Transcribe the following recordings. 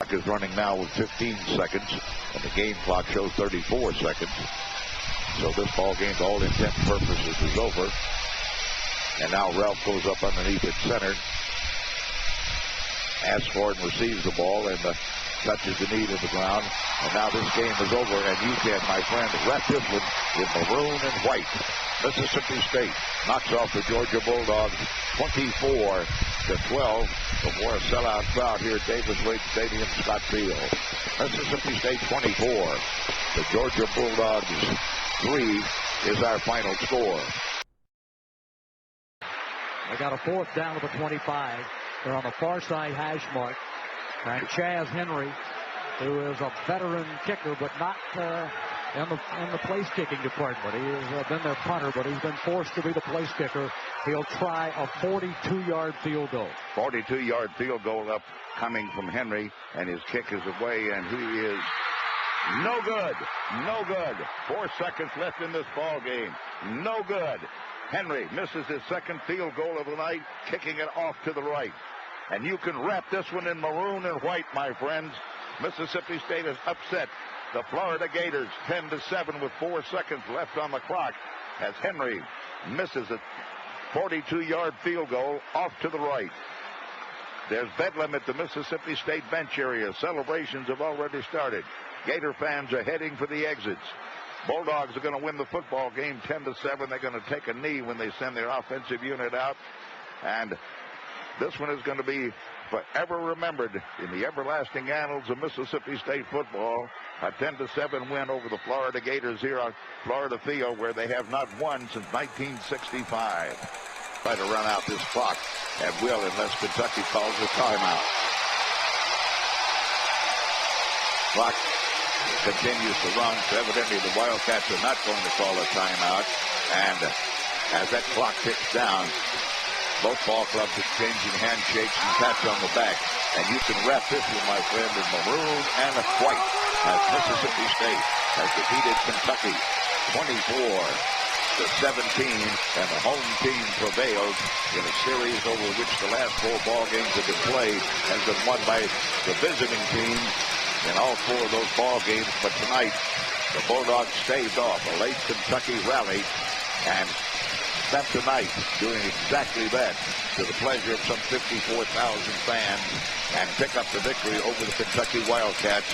Clock is running now with 15 seconds, and the game clock shows 34 seconds. So this ball game, to all intent and purposes, is over. And now Ralph goes up underneath at center, asks for it and receives the ball, and touches the knee to the ground. And now this game is over, and you can, my friend, wrap this one in maroon and white. Mississippi State knocks off the Georgia Bulldogs 24-12 before a sellout crowd here at Davis-Wade Stadium, Scottsdale. Mississippi State 24, the Georgia Bulldogs 3 is our final score. They got a fourth down to the 25. They're on the far side hash mark. And Chaz Henry, who is a veteran kicker, but not in the place kicking department. He has been their punter, but he's been forced to be the place kicker. He'll try a 42-yard field goal. 42-yard field goal up coming from Henry, and his kick is away, and he is no good. No good. 4 seconds left in this ball game. No good. Henry misses his second field goal of the night, kicking it off to the right. And you can wrap this one in maroon and white, my friends. Mississippi State has upset the Florida Gators 10-7 with 4 seconds left on the clock as Henry misses a 42-yard field goal off to the right. There's bedlam at the Mississippi State bench area. Celebrations have already started. Gator fans are heading for the exits. Bulldogs are going to win the football game 10-7. They're going to take a knee when they send their offensive unit out. And this one is going to be forever remembered in the everlasting annals of Mississippi State football. A 10-7 win over the Florida Gators here on Florida Field, where they have not won since 1965. Try to run out this clock at will unless Kentucky calls a timeout. Clock continues to run, so evidently the Wildcats are not going to call a timeout. And as that clock ticks down, both ball clubs exchanging handshakes and pats on the back. And you can wrap this one, my friend, in maroon and white, as Mississippi State has defeated Kentucky 24-17, and the home team prevails in a series over which the last 4 ball games have been played has been won by the visiting team in all 4 of those ball games. But tonight, the Bulldogs staved off a late Kentucky rally and spent the night doing exactly that to the pleasure of some 54,000 fans and pick up the victory over the Kentucky Wildcats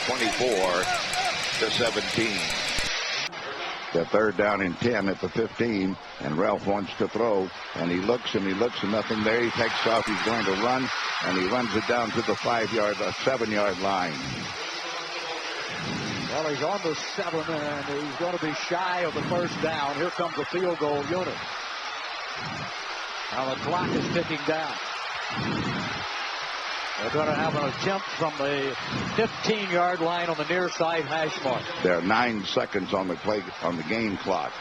24-17. The third down and 10 at the 15, and Ralph wants to throw, and he looks and nothing there. He takes off. He's going to run, and he runs it down to the 7-yard line. Well, he's on the 7, and he's going to be shy of the first down. Here comes the field goal unit. Now the clock is ticking down. They're going to have an attempt from the 15-yard line on the near side hash mark. There are 9 seconds on the game clock.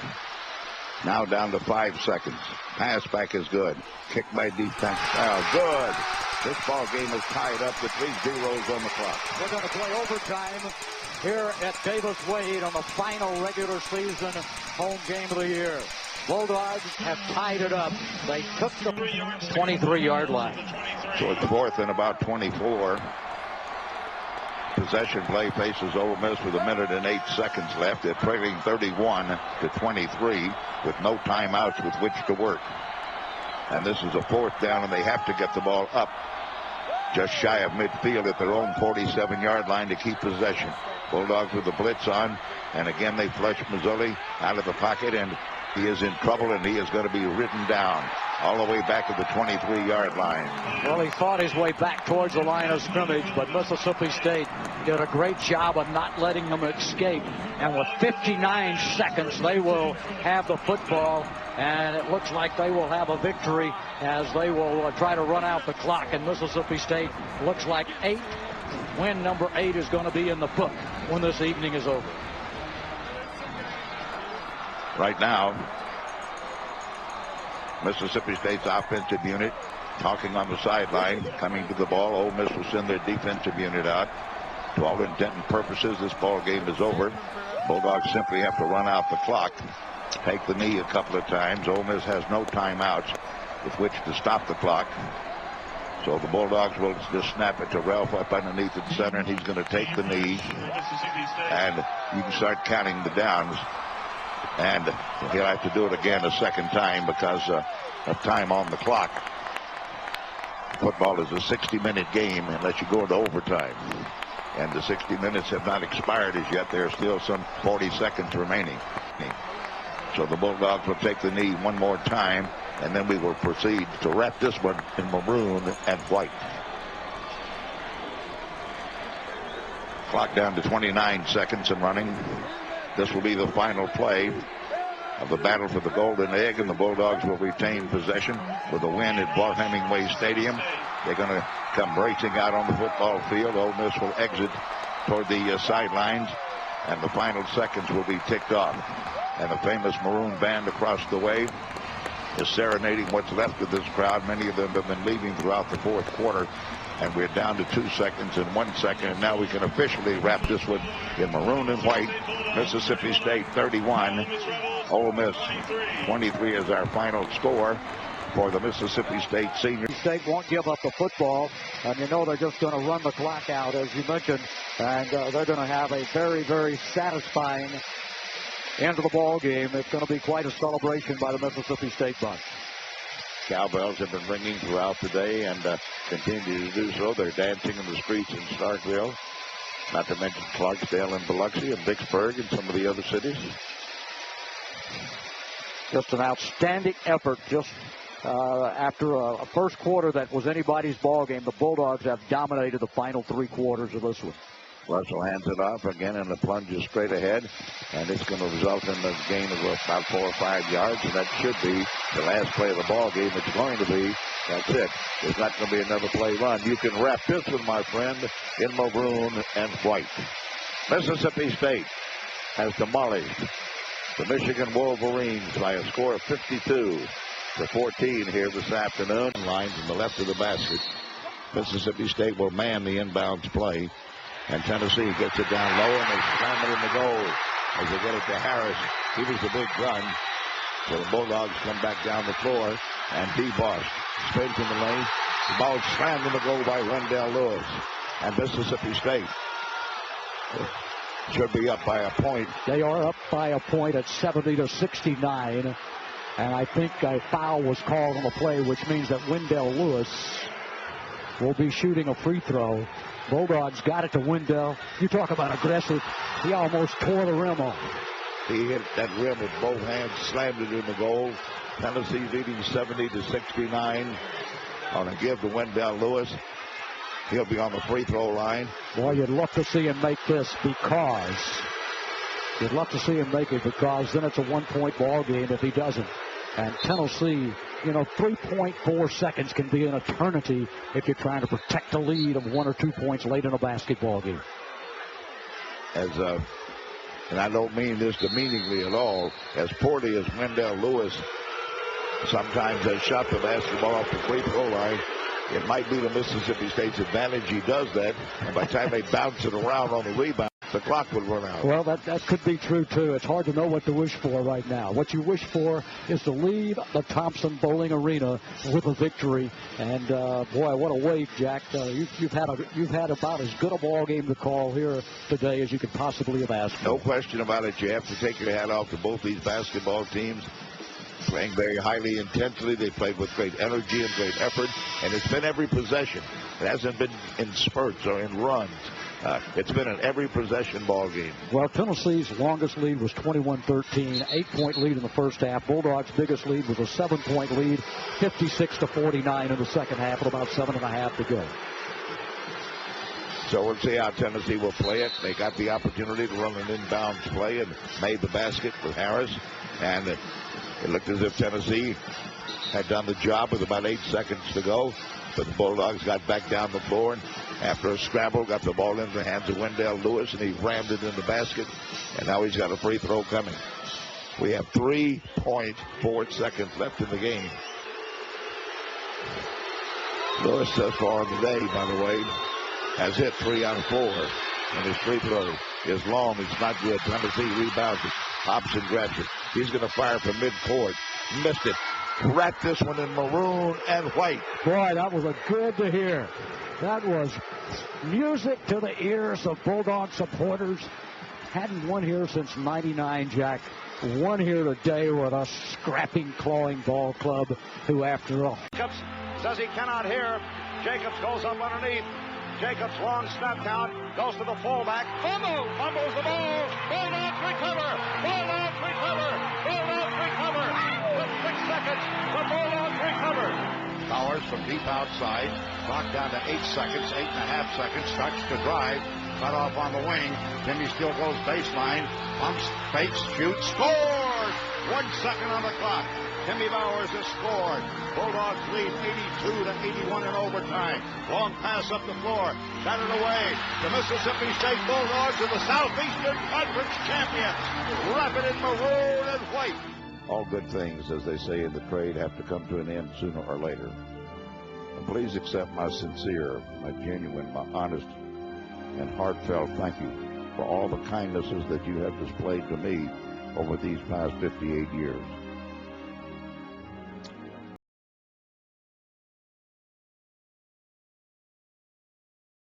Now down to 5 seconds. Pass back is good. Kick by defense. Oh, good. This ball game is tied up with 3 zeros on the clock. We're going to play overtime here at Davis-Wade on the final regular season home game of the year. Bulldogs have tied it up. They took the 23-yard line. So it's 4th and about 24. Possession play faces Ole Miss with 1 minute and 8 seconds left. They're trailing 31-23 with no timeouts with which to work. And this is a 4th down, and they have to get the ball up just shy of midfield at their own 47-yard line to keep possession. Bulldogs with the blitz on, and again they flush Mazzulli out of the pocket, and he is in trouble, and he is going to be ridden down all the way back to the 23-yard line. Well, he fought his way back towards the line of scrimmage, but Mississippi State did a great job of not letting him escape. And with 59 seconds, they will have the football, and it looks like they will have a victory as they will try to run out the clock. And Mississippi State looks like 8. Win number 8 is going to be in the book when this evening is over. Right now, Mississippi State's offensive unit talking on the sideline, coming to the ball. Ole Miss will send their defensive unit out. To all intent and purposes, this ball game is over. Bulldogs simply have to run out the clock, take the knee a couple of times. Ole Miss has no timeouts with which to stop the clock. So the Bulldogs will just snap it to Ralph up underneath at center, and he's going to take the knee. And you can start counting the downs. And he'll have to do it again a second time because of time on the clock. Football is a 60-minute game unless you go into overtime. And the 60 minutes have not expired as yet. There are still some 40 seconds remaining. So the Bulldogs will take the knee one more time, and then we will proceed to wrap this one in maroon and white. Clock down to 29 seconds and running. This will be the final play of the battle for the Golden Egg, and the Bulldogs will retain possession with a win at Bart Hemingway Stadium. They're going to come racing out on the football field. Ole Miss will exit toward the sidelines, and the final seconds will be ticked off. And the famous maroon band across the way is serenading what's left of this crowd. Many of them have been leaving throughout the fourth quarter, and we're down to 2 seconds and 1 second, and now we can officially wrap this one in maroon and white. Mississippi State 31, Ole Miss 23 is our final score for the Mississippi State senior. State won't give up the football, and you know they're just going to run the clock out, as you mentioned, and they're going to have a very, very satisfying end of the ball game. It's going to be quite a celebration by the Mississippi State bunch. Cowbells have been ringing throughout the day and continue to do so. They're dancing in the streets in Starkville, not to mention Clarksdale and Biloxi and Vicksburg and some of the other cities. Just an outstanding effort. Just after a first quarter that was anybody's ball game, the Bulldogs have dominated the final 3 quarters of this one. Russell hands it off again, and the plunge is straight ahead, and it's going to result in a gain of about 4 or 5 yards, and that should be the last play of the ball game. It's going to be. That's it. There's not going to be another play run. You can wrap this one, my friend, in maroon and white. Mississippi State has demolished the Michigan Wolverines by a score of 52-14 here this afternoon. Lines in the left of the basket. Mississippi State will man the inbounds play. And Tennessee gets it down low, and they slam it in the goal as they get it to Harris. He was the big run. So the Bulldogs come back down the floor, and D-Boss spins in the lane. The ball slammed in the goal by Wendell Lewis. And Mississippi State should be up by a point. They are up by a point at 70-69. And I think a foul was called on the play, which means that Wendell Lewis will be shooting a free throw. Bulldogs got it to Wendell. You talk about aggressive. He almost tore the rim off. He hit that rim with both hands, slammed it in the goal. Tennessee's leading 70-69 on a give to Wendell Lewis. He'll be on the free throw line. Boy, you'd love to see him make this because then it's a 1-point ball game if he doesn't. And Tennessee, 3.4 seconds can be an eternity if you're trying to protect a lead of 1 or 2 points late in a basketball game. And I don't mean this demeaningly at all, as poorly as Wendell Lewis sometimes has shot the basketball off the free throw line, it might be the Mississippi State's advantage he does that, and by the time they bounce it around on the rebound, the clock will run out. Well, that could be true, too. It's hard to know what to wish for right now. What you wish for is to leave the Thompson Bowling Arena with a victory. And, boy, what a way, Jack. You've had about as good a ball game to call here today as you could possibly have asked for. No question about it. You have to take your hat off to both these basketball teams. Playing very highly intensely. They played with great energy and great effort. And it's been every possession. It hasn't been in spurts or in runs. It's been an every possession ball game. Well, Tennessee's longest lead was 21-13, 8-point lead in the first half. Bulldogs' biggest lead was a 7-point lead, 56-49 in the second half, with about 7.5 to go. So we'll see how Tennessee will play it. They got the opportunity to run an inbounds play and made the basket with Harris. And it looked as if Tennessee had done the job with about 8 seconds to go. But the Bulldogs got back down the floor, and after a scramble, got the ball into the hands of Wendell Lewis, and he rammed it in the basket. And now he's got a free throw coming. We have 3.4 seconds left in the game. Lewis thus far today, by the way, has hit 3 out of 4. And his free throw is long. It's not good. Tennessee rebounds it. Hobson grabs it. He's going to fire from midcourt. Missed it. wrap this one in maroon and white. Boy, that was good to hear. That was music to the ears of Bulldog supporters. Hadn't won here since '99, Jack. Won here today with a scrapping, clawing ball club who, after all. Jacobs says he cannot hear. Jacobs goes up underneath. Jacobs long snap count, goes to the fullback. Fumbles the ball. Bulldogs recover. Bulldogs recover. Bulldogs recover. With 6 seconds, the Bulldogs recover. Bowers from deep outside, clock down to 8 seconds, 8.5 seconds, starts to drive, cut off on the wing. Timmy still goes baseline, pumps, fakes, shoots, scores! 1 second on the clock. Timmy Bowers has scored. Bulldogs lead 82-81 in overtime. Long pass up the floor, batted away. The Mississippi State Bulldogs are the Southeastern Conference champions. Wrap it in maroon and white. All good things, as they say in the trade, have to come to an end sooner or later. And please accept my sincere, my genuine, my honest, and heartfelt thank you for all the kindnesses that you have displayed to me over these past 58 years.